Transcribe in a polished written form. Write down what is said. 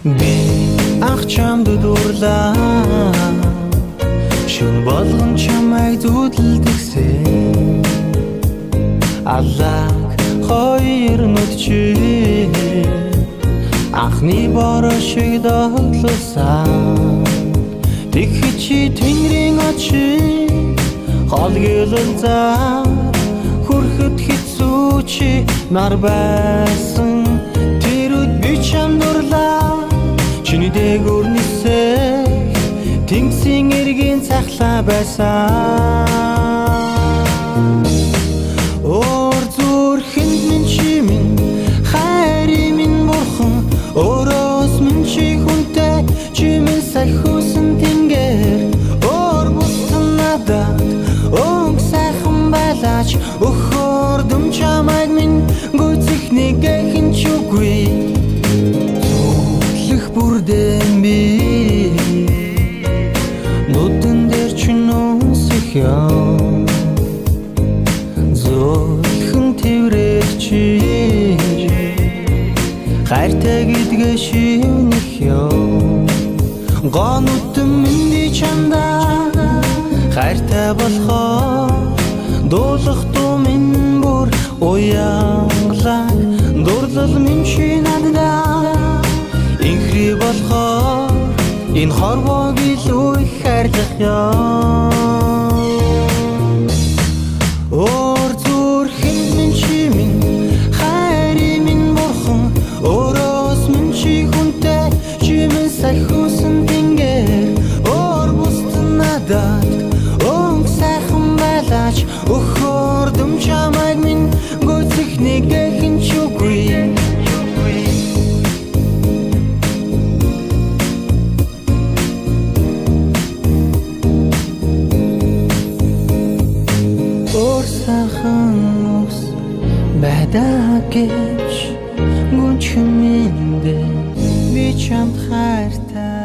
Би ах чамд дурлаа шүн болгон чамайг зүудэлдэгсэн аллаг хоёр нүдчи анхны бороо шиг доглосон тэгхэд чи тэнгэрийн очи холгийлэлзаа хүрхэд хэцүү чи нар байсан тэр үед би чамд дурлаа чиний дээгүүр нисэх тэнгисийн эргийн цахлаа байсан ор зүрхэнд минь чи минь хайрын минь бурхан өрөөс минь чи хүнтэй чи минь сайхан тэнгэр ор буссан надад өнгө сайхан байлаач өхөрдөм чамайг минь гүйцэх нэгэн ч үгүй бүрдэн би нүдэн дээр чи нүсэх юм зөвхөн тэрэг чи хайртай гэдгээ шинэх юм гонотэн минь чамда хайртай болохоор дуулах дуу минь бүр уянглаа дурлал минь чи надад инхри болохоор энэ хорвоог илүү их хайрлах ёо ор зүрхэнд минь чи минь хайрын минь бурхан өрөөс минь чи хүнтэй чи минь сайхан тэнгэр ор бусдын надад өнгө сайхан байлаач өхөрдөм чамайг минь гүйцэх нэгэн ч үгүй байдагч гүн чимэндэ би чамд хайртай